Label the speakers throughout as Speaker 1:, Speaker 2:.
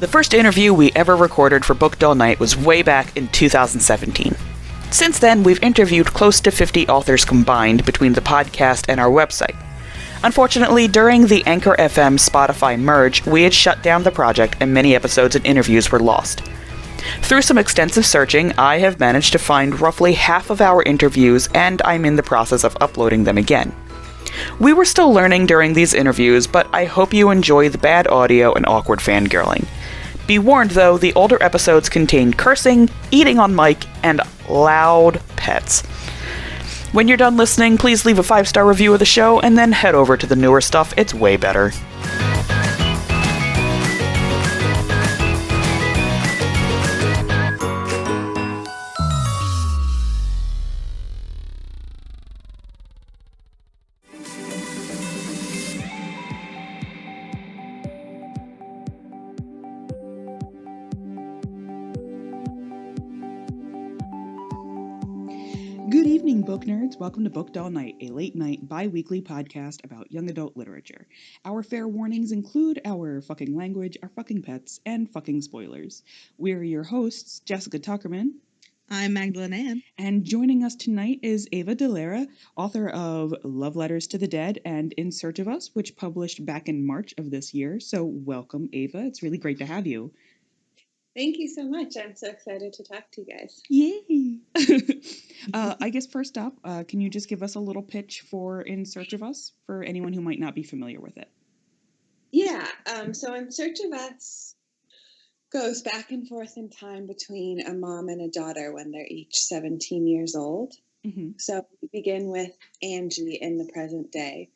Speaker 1: The first interview we ever recorded for Booked All Night was way back in 2017. Since then, we've interviewed close to 50 authors combined between the podcast and our website. Unfortunately, during the Anchor FM Spotify merge, we had shut down the project and many episodes and interviews were lost. Through some extensive searching, I have managed to find roughly half of our interviews, and I'm in the process of uploading them again. We were still learning during these interviews, but I hope you enjoy the bad audio and awkward fangirling. Be warned though, the older episodes contain cursing, eating on mic, and loud pets. When you're done listening, please leave a 5-star review of the show, and then head over to the newer stuff, it's way better. Good evening, book nerds. Welcome to Booked All Night, a late-night, bi-weekly podcast about young adult literature. Our fair warnings include our fucking language, our fucking pets, and fucking spoilers. We're your hosts, Jessica Tuckerman.
Speaker 2: I'm Magdalyn.
Speaker 1: And joining us tonight is Ava Dellaira, author of Love Letters to the Dead and In Search of Us, which published back in March of this year. So welcome, Ava. It's really great to have you.
Speaker 3: Thank you so much. I'm so excited to talk to you guys.
Speaker 1: Yay! I guess first up, can you just give us a little pitch for In Search of Us for anyone who might not be familiar with it?
Speaker 3: Yeah, so In Search of Us goes back and forth in time between a mom and a daughter when they're each 17 years old.
Speaker 1: Mm-hmm.
Speaker 3: So we begin with Angie in the present day.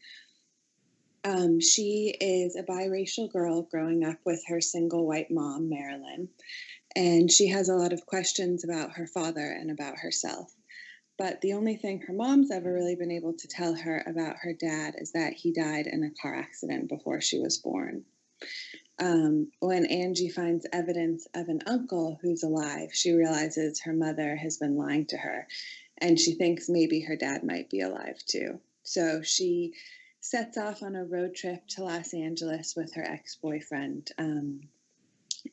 Speaker 3: She is a biracial girl growing up with her single white mom, Marilyn, and she has a lot of questions about her father and about herself. But the only thing her mom's ever really been able to tell her about her dad is that he died in a car accident before she was born. When Angie finds evidence of an uncle who's alive, she realizes her mother has been lying to her, and she thinks maybe her dad might be alive too. So she sets off on a road trip to Los Angeles with her ex-boyfriend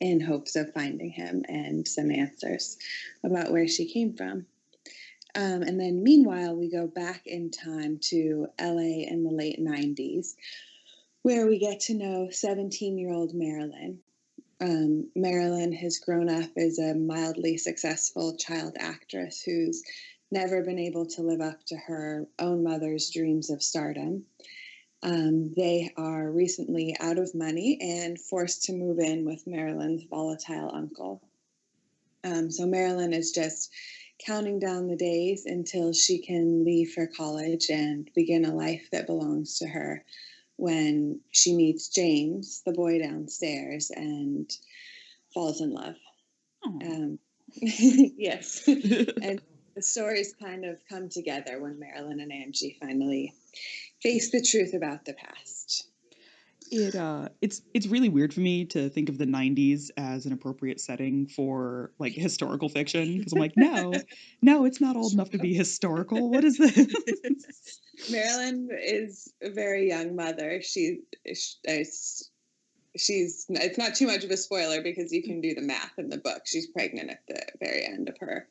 Speaker 3: in hopes of finding him and some answers about where she came from. And then meanwhile, we go back in time to LA in the late 90s, where we get to know 17-year-old Marilyn. Marilyn has grown up as a mildly successful child actress who's never been able to live up to her own mother's dreams of stardom. They are recently out of money and forced to move in with Marilyn's volatile uncle. So Marilyn is just counting down the days until she can leave for college and begin a life that belongs to her when she meets James, the boy downstairs, and falls in love. Yes. And the stories kind of come together when Marilyn and Angie finally face the truth about the past.
Speaker 1: It's really weird for me to think of the 90s as an appropriate setting for like historical fiction, because I'm like, no, it's not old enough to be historical. What is this?
Speaker 3: Marilyn is a very young mother. It's not too much of a spoiler because you can do the math in the book. She's pregnant at the very end of her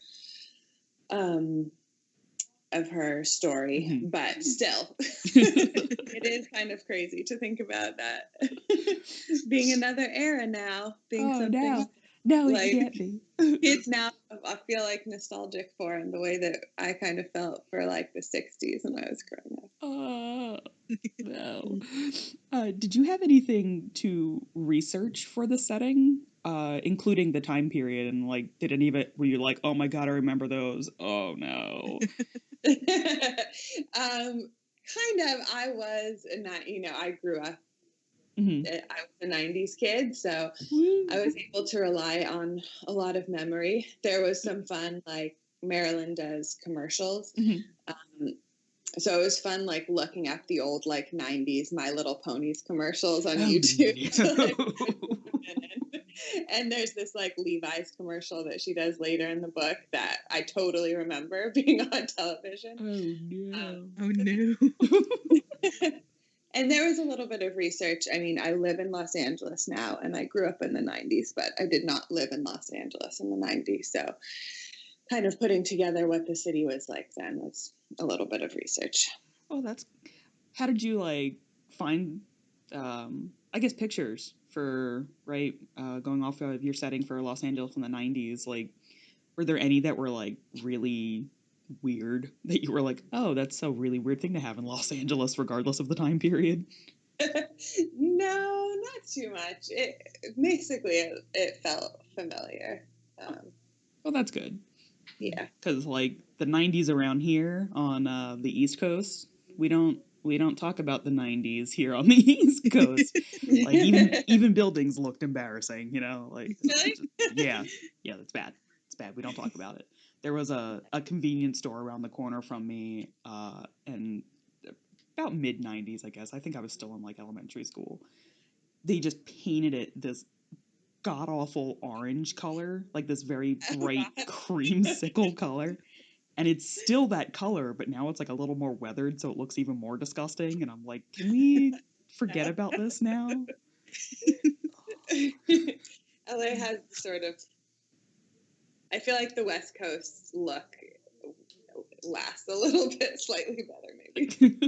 Speaker 3: story, mm-hmm. But still, it is kind of crazy to think about that being another era now, being something
Speaker 1: now
Speaker 3: like
Speaker 1: it can't be.
Speaker 3: Kids now I feel like nostalgic for in the way that I kind of felt for like the 60s when I was growing up.
Speaker 1: Oh, no. Did you have anything to research for the setting? Including the time period, and like, did any of it, were you like, oh my god, I remember those? Oh no.
Speaker 3: Kind of. I was not, I grew up.
Speaker 1: Mm-hmm.
Speaker 3: I was a 90s kid, so
Speaker 1: Woo.
Speaker 3: I was able to rely on a lot of memory. There was some fun, like Marilyn does commercials.
Speaker 1: Mm-hmm.
Speaker 3: So it was fun, like looking up the old like 90s My Little Ponies commercials on YouTube.
Speaker 1: No.
Speaker 3: And there's this like Levi's commercial that she does later in the book that I totally remember being on television.
Speaker 1: Oh no.
Speaker 2: Oh no.
Speaker 3: And there was a little bit of research. I mean, I live in Los Angeles now, and I grew up in the 90s, but I did not live in Los Angeles in the 90s. So kind of putting together what the city was like then was a little bit of research.
Speaker 4: Oh, how did you like find, I guess, pictures for, right, going off of your setting for Los Angeles in the 90s? Like, were there any that were like really weird that you were like, oh, that's a really weird thing to have in Los Angeles regardless of the time period?
Speaker 3: No, not too much. It felt familiar.
Speaker 4: Well, that's good.
Speaker 3: Yeah.
Speaker 4: Because like the 90s around here on the East Coast, we don't talk about the 90s here on the East Coast. Like even buildings looked embarrassing, you know, like
Speaker 3: Really?
Speaker 4: yeah, that's bad. It's bad. We don't talk about it. There was a convenience store around the corner from me, and about mid 90s, I guess. I think I was still in like elementary school. They just painted it this god awful orange color, like this very bright creamsicle color. And it's still that color, but now it's like a little more weathered, so it looks even more disgusting. And I'm like, can we forget about this now?
Speaker 3: LA has sort of, I feel like the West Coast look lasts a little bit slightly better, maybe.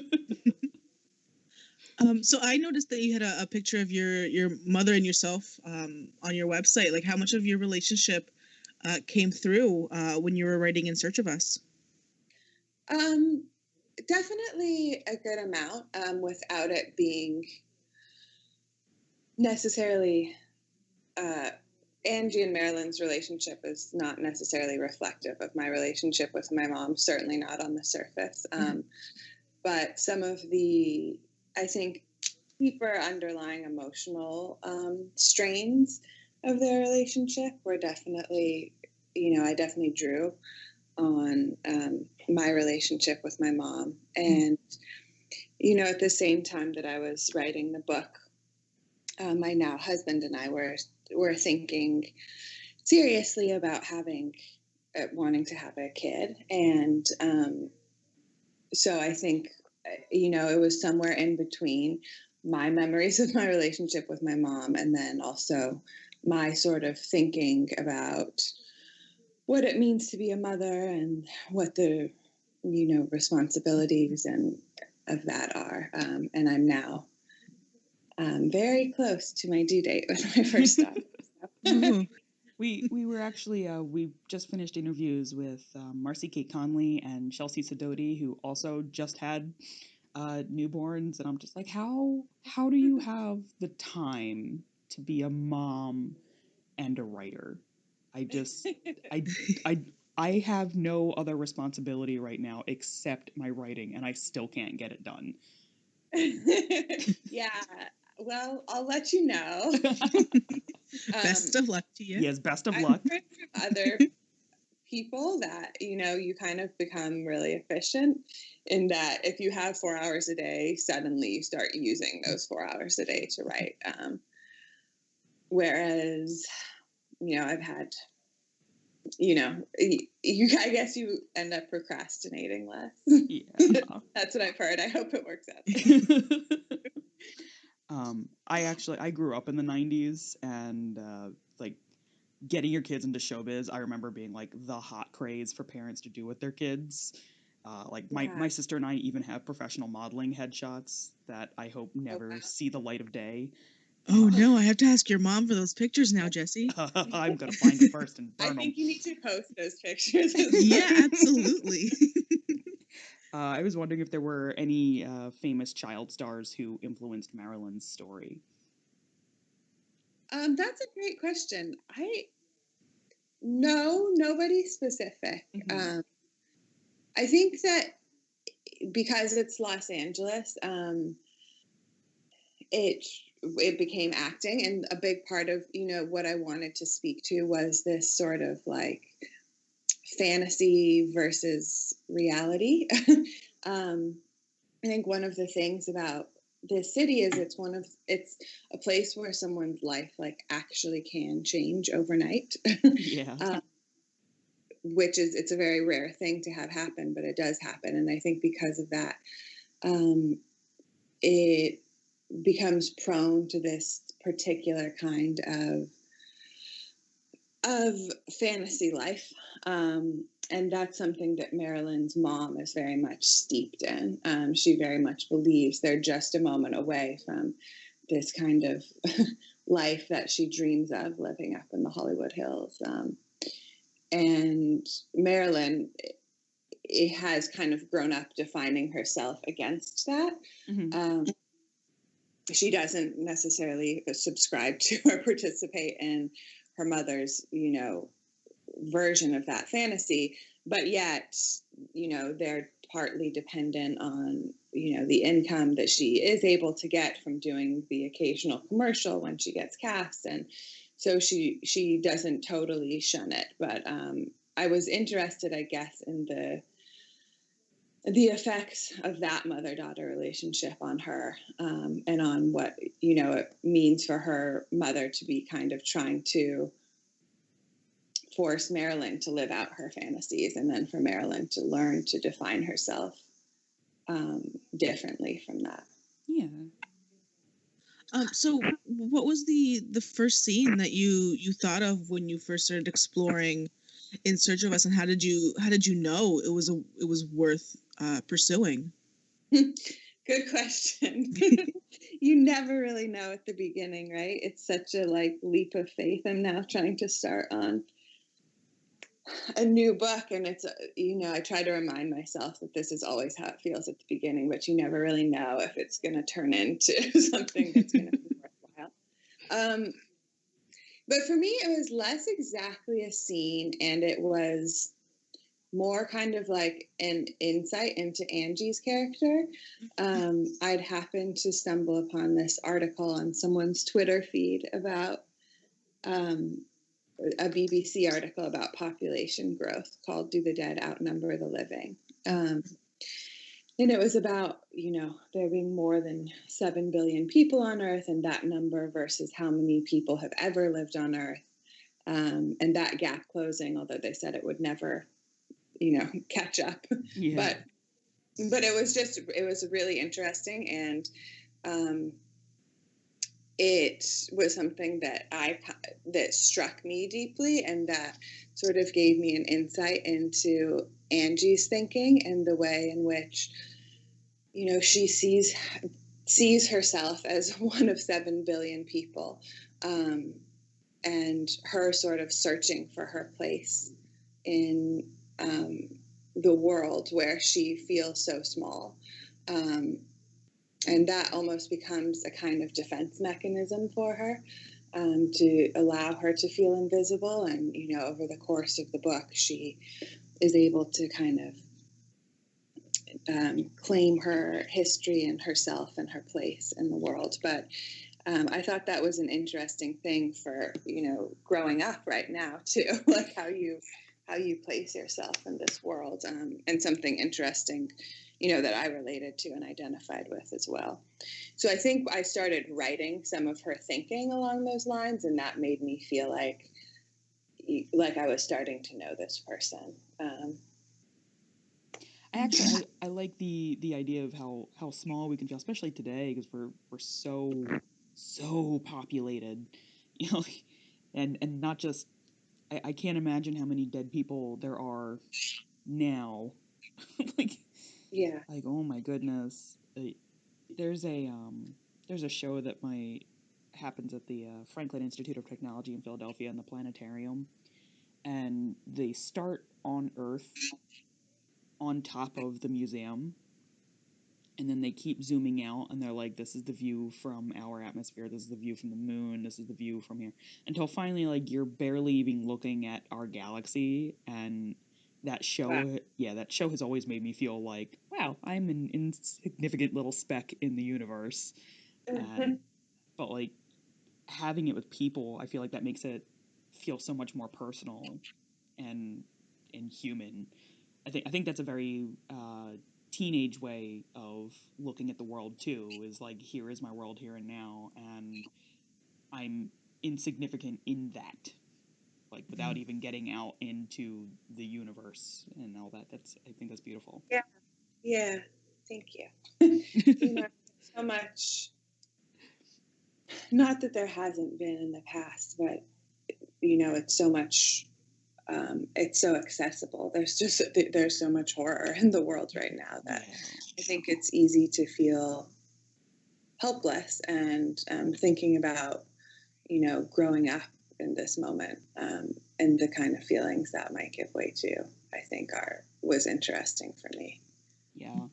Speaker 2: So I noticed that you had a picture of your mother and yourself on your website. Like, how much of your relationship came through when you were writing In Search of Us?
Speaker 3: Definitely a good amount, without it being necessarily, Angie and Marilyn's relationship is not necessarily reflective of my relationship with my mom, certainly not on the surface. But some of the, I think, deeper underlying emotional strains of their relationship were definitely, I definitely drew on my relationship with my mom. And, at the same time that I was writing the book, my now husband and I were thinking seriously about wanting to have a kid. And so I think, it was somewhere in between my memories of my relationship with my mom and then also my sort of thinking about what it means to be a mother and what the, responsibilities and of that are. And I'm now very close to my due date with my first daughter. So.
Speaker 4: We were actually, we just finished interviews with Marcy Kate Conley and Chelsea Sidoti, who also just had newborns. And I'm just like, how do you have the time to be a mom and a writer? I have no other responsibility right now except my writing, and I still can't get it done.
Speaker 3: Yeah. Well, I'll let you know.
Speaker 2: Best of luck to you.
Speaker 4: Yes, best of luck.
Speaker 3: I've heard from other people that, you kind of become really efficient in that if you have 4 hours a day, suddenly you start using those 4 hours a day to write. Whereas, I've had, I guess you end up procrastinating less.
Speaker 4: Yeah.
Speaker 3: That's what I've heard. I hope it works out.
Speaker 4: I grew up in the 90s, and like getting your kids into showbiz, I remember being like the hot craze for parents to do with their kids. My sister and I even have professional modeling headshots that I hope never see the light of day.
Speaker 2: Oh no, I have to ask your mom for those pictures now, Jesse.
Speaker 4: I'm gonna find it first and burn them.
Speaker 3: I think you need to post those pictures.
Speaker 2: Yeah, absolutely.
Speaker 4: I was wondering if there were any famous child stars who influenced Marilyn's story.
Speaker 3: That's a great question. No, nobody specific.
Speaker 4: Mm-hmm.
Speaker 3: I think that because it's Los Angeles, it became acting, and a big part of what I wanted to speak to was this sort of like fantasy versus reality. I think one of the things about this city is it's a place where someone's life like actually can change overnight.
Speaker 4: Yeah.
Speaker 3: Which is, it's a very rare thing to have happen, but it does happen. And I think because of that, it becomes prone to this particular kind of fantasy life. And that's something that Marilyn's mom is very much steeped in. She very much believes they're just a moment away from this kind of life that she dreams of living up in the Hollywood Hills. And Marilyn, it has kind of grown up defining herself against that.
Speaker 4: Mm-hmm.
Speaker 3: She doesn't necessarily subscribe to or participate in her mother's, version of that fantasy, but yet, they're partly dependent on, the income that she is able to get from doing the occasional commercial when she gets cast. And so she doesn't totally shun it, but I was interested, I guess, in the effects of that mother-daughter relationship on her, and on what, it means for her mother to be kind of trying to force Marilyn to live out her fantasies, and then for Marilyn to learn to define herself differently from that.
Speaker 4: Yeah.
Speaker 2: So what was the first scene that you thought of when you first started exploring In Search of Us, and how did you know it was worth pursuing?
Speaker 3: Good question. You never really know at the beginning, right? It's such a leap of faith. I'm now trying to start on a new book, and it's I try to remind myself that this is always how it feels at the beginning, but you never really know if it's going to turn into something that's going to be worthwhile. But for me, it was less exactly a scene, and it was more kind of like an insight into Angie's character. I'd happened to stumble upon this article on someone's Twitter feed about a BBC article about population growth called "Do the Dead Outnumber the Living?" And it was about, there being more than 7 billion people on Earth, and that number versus how many people have ever lived on Earth. And that gap closing, although they said it would never, catch up.
Speaker 4: Yeah.
Speaker 3: But it was really interesting. And it was something that struck me deeply, and that sort of gave me an insight into Angie's thinking and the way in which, she sees herself as one of 7 billion people, and her sort of searching for her place in the world where she feels so small. And that almost becomes a kind of defense mechanism for her, to allow her to feel invisible. And, over the course of the book, she is able to kind of claim her history and herself and her place in the world. But I thought that was an interesting thing for, growing up right now, too, like how you place yourself in this world, and something interesting, that I related to and identified with as well. So I think I started writing some of her thinking along those lines, and that made me feel like I was starting to know this person.
Speaker 4: I like the idea of how small we can feel, especially today, because we're so populated, and not just. I can't imagine how many dead people there are now.
Speaker 3: Yeah.
Speaker 4: Like, oh my goodness. There's a show that happens at the Franklin Institute of Technology in Philadelphia in the planetarium, and they start on Earth on top of the museum, and then they keep zooming out, and they're like, this is the view from our atmosphere, this is the view from the moon, this is the view from here, until finally, you're barely even looking at our galaxy. And that show,
Speaker 3: Wow.
Speaker 4: that show has always made me feel like, wow, I'm an insignificant little speck in the universe. But having it with people, I feel like that makes it feel so much more personal and human. I think that's a very teenage way of looking at the world too, is here is my world here and now, and I'm insignificant in that, without even getting out into the universe and all that. I think that's beautiful.
Speaker 3: Yeah, thank you. so much, not that there hasn't been in the past, but it's so much, it's so accessible. There's so much horror in the world right now that I think it's easy to feel helpless, and thinking about, growing up in this moment, and the kind of feelings that might give way to, I think was interesting for me.
Speaker 4: Yeah.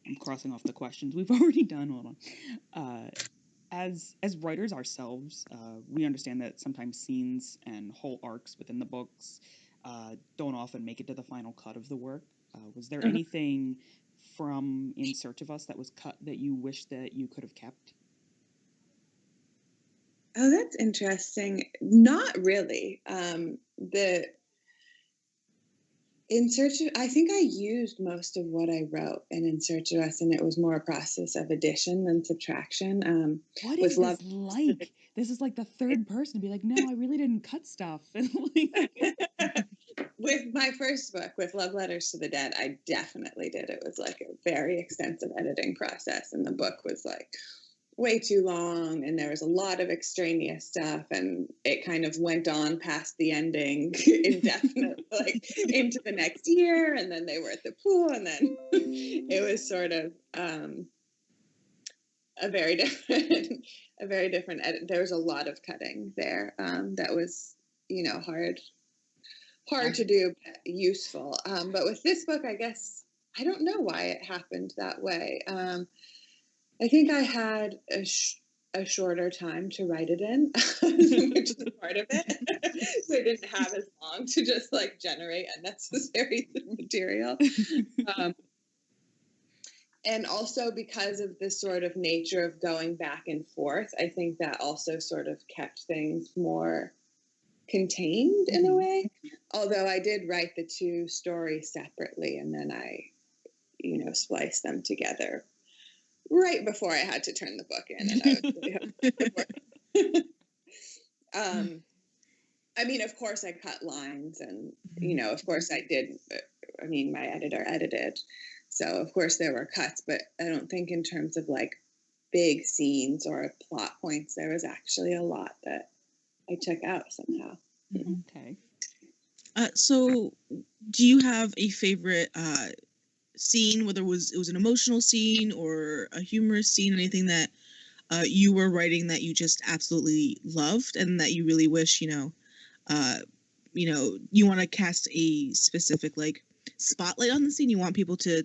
Speaker 4: I'm crossing off the questions we've already done. Hold on. As writers ourselves, we understand that sometimes scenes and whole arcs within the books don't often make it to the final cut of the work. Was there anything from In Search of Us that was cut that you wish that you could have kept?
Speaker 3: Oh, that's interesting. Not really. I think I used most of what I wrote in Search of Us, and it was more a process of addition than subtraction.
Speaker 4: What is this like? This is like the third person to be like, no, I really didn't cut stuff.
Speaker 3: With my first book, with Love Letters to the Dead, I definitely did. It was like a very extensive editing process, and the book was like way too long, and there was a lot of extraneous stuff, and it kind of went on past the ending indefinitely, like into the next year, and then they were at the pool, and then it was sort of a very different edit. There was a lot of cutting there that was hard to do, but useful. But with this book, I guess I don't know why it happened that way. I think I had a shorter time to write it in, which is part of it. So I didn't have as long to just like generate unnecessary material. And also because of the sort of nature of going back and forth, I think that also sort of kept things more contained in a way. Although I did write the two stories separately, and then I, spliced them together right before I had to turn the book in, and I was really hoping it worked. I mean, of course I cut lines, and, of course I did. I mean, my editor edited, so of course there were cuts, but I don't think in terms of like big scenes or plot points, there was actually a lot that I took out somehow.
Speaker 4: Okay.
Speaker 2: So do you have a favorite scene, whether it was an emotional scene or a humorous scene, anything that you were writing that you just absolutely loved and that you really wish, you want to cast a specific like spotlight on the scene? You want people to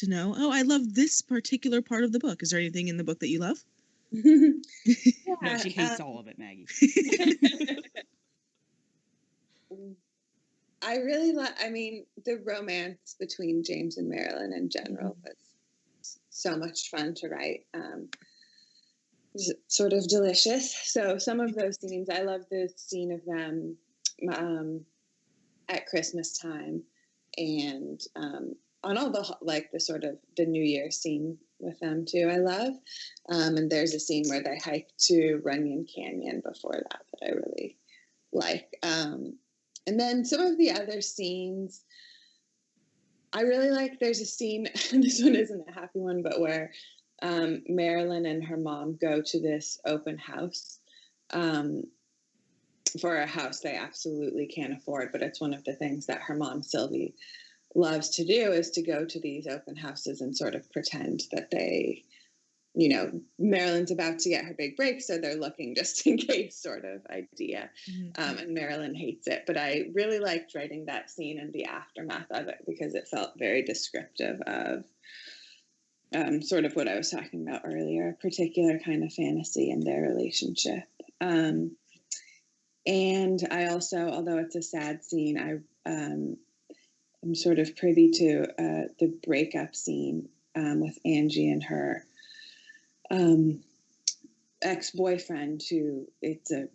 Speaker 2: know, oh, I love this particular part of the book. Is there anything in the book that you love?
Speaker 4: No, she hates all of it, Maggie.
Speaker 3: I really the romance between James and Marilyn in general was so much fun to write. Sort of delicious. So some of those scenes, I love the scene of them at Christmas time, and on all the sort of the New Year's scene with them too, I love. And there's a scene where they hike to Runyon Canyon before that I really like. And then some of the other scenes, I really like. There's a scene, and this one isn't a happy one, but where Marilyn and her mom go to this open house for a house they absolutely can't afford, but it's one of the things that her mom, Sylvie, loves to do, is to go to these open houses and sort of pretend that they, Marilyn's about to get her big break, so they're looking just in case sort of idea. And Marilyn hates it. But I really liked writing that scene and the aftermath of it because it felt very descriptive of sort of what I was talking about earlier, a particular kind of fantasy in their relationship. And I also, although it's a sad scene, I'm sort of privy to the breakup scene with Angie and her ex-boyfriend, who it's a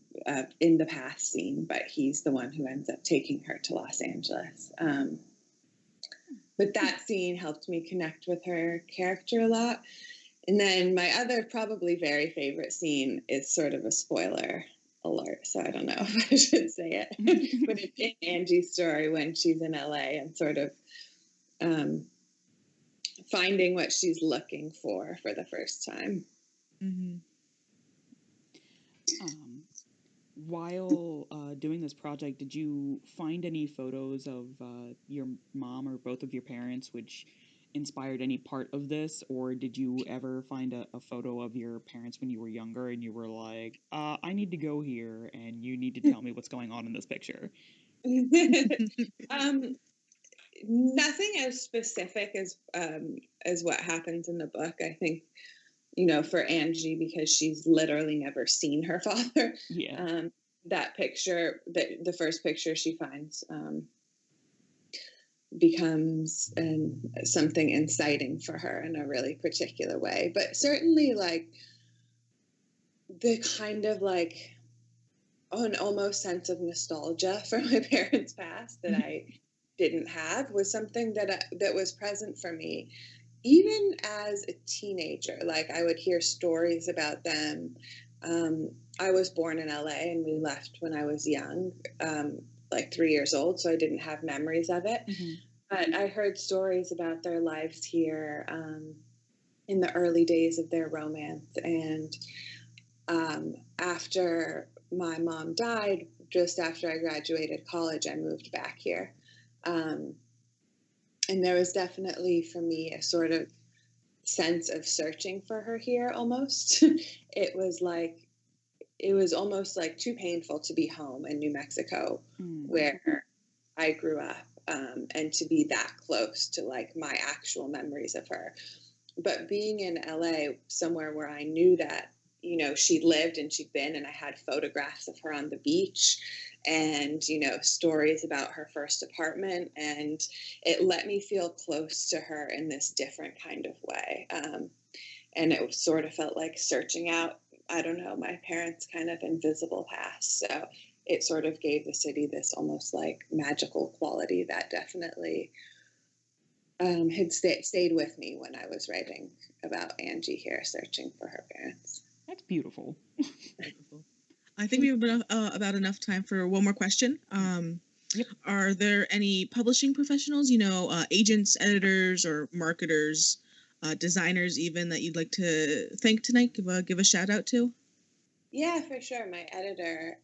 Speaker 3: in the past scene, but he's the one who ends up taking her to Los Angeles. But that scene helped me connect with her character a lot. And then my other probably very favorite scene is sort of a spoiler alert, so I don't know if I should say it. But it's in Angie's story when she's in LA and sort of finding what she's looking for the first time.
Speaker 2: Mm-hmm.
Speaker 4: While doing this project, did you find any photos of your mom or both of your parents which inspired any part of this, or did you ever find a photo of your parents when you were younger and you were like, I need to go here and you need to tell me what's going on in this picture?
Speaker 3: Nothing as specific as what happens in the book. I think, for Angie, because she's literally never seen her father.
Speaker 4: Yeah.
Speaker 3: That picture, the first picture she finds, becomes something inciting for her in a really particular way. But certainly, like, the kind of like an almost sense of nostalgia for my parents' past that I didn't have was something that was present for me even as a teenager. Like, I would hear stories about them. I was born in LA and we left when I was young, like 3 years old, so I didn't have memories of it.
Speaker 4: Mm-hmm.
Speaker 3: But I heard stories about their lives here in the early days of their romance. And after my mom died, just after I graduated college, I moved back here. And there was definitely, for me, a sort of sense of searching for her here almost. It was almost like too painful to be home in New Mexico, where I grew up, and to be that close to like my actual memories of her. But being in LA, somewhere where I knew that, she lived and she'd been, and I had photographs of her on the beach and, stories about her first apartment, and it let me feel close to her in this different kind of way. And it sort of felt like searching out, I don't know, my parents' kind of invisible past. So it sort of gave the city this almost like magical quality that definitely had stayed with me when I was writing about Angie here, searching for her parents.
Speaker 4: That's beautiful.
Speaker 2: I think we have about enough time for one more question.
Speaker 4: Yep.
Speaker 2: Are there any publishing professionals, agents, editors, or marketers, designers even, that you'd like to thank tonight? Give a shout out to?
Speaker 3: Yeah, for sure. My editor,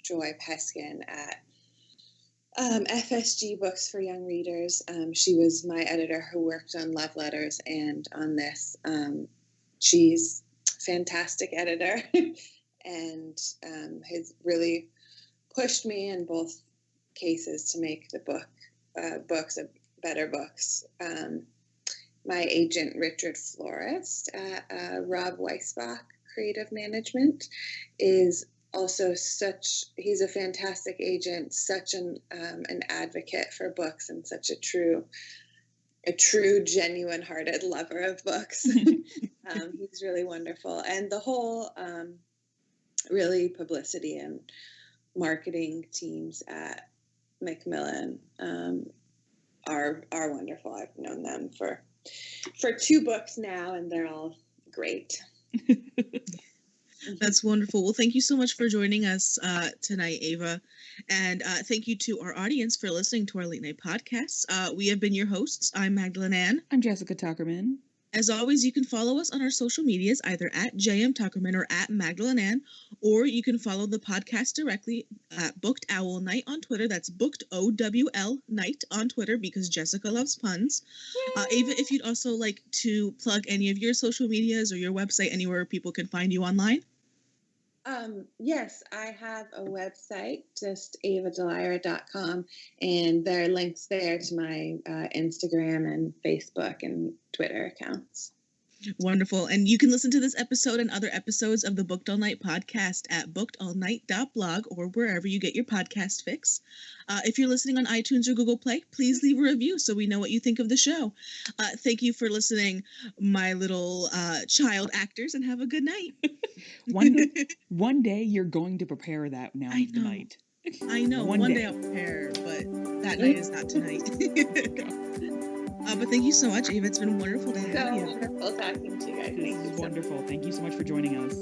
Speaker 3: Joy Peskin at FSG Books for Young Readers. She was my editor who worked on Love Letters and on this. She's a fantastic editor and has really pushed me in both cases to make the books better books. My agent, Richard Florist at Rob Weisbach Creative Management, is also he's a fantastic agent, such an advocate for books, and such a true, genuine-hearted lover of books. He's really wonderful. And the whole really publicity and marketing teams at Macmillan are wonderful. I've known them for 2 books now, and they're all great.
Speaker 2: That's wonderful. Well, thank you so much for joining us tonight, Ava. And thank you to our audience for listening to our late night podcasts. We have been your hosts. I'm Magdalyn Ann.
Speaker 4: I'm Jessica Tuckerman.
Speaker 2: As always, you can follow us on our social medias, either at JM Tuckerman or at Magdalyn Ann, or you can follow the podcast directly at Booked Owl Night on Twitter. That's Booked OWL Night on Twitter, because Jessica loves puns. Ava, if you'd also like to plug any of your social medias or your website, anywhere people can find you online.
Speaker 3: Yes, I have a website, just avadellaira.com, and there are links there to my Instagram and Facebook and Twitter accounts.
Speaker 2: Wonderful. And you can listen to this episode and other episodes of the Booked All Night podcast at bookedallnight.blog or wherever you get your podcast fix. If you're listening on iTunes or Google Play, please leave a review so we know what you think of the show. Thank you for listening, my little child actors, and have a good night.
Speaker 4: One day you're going to prepare that now tonight.
Speaker 2: I know. One day I'll prepare, but that night is not tonight. But thank you so much, Ava. It's been wonderful to have you.
Speaker 3: So wonderful talking to you guys.
Speaker 4: This is wonderful. Thank you so much for joining us.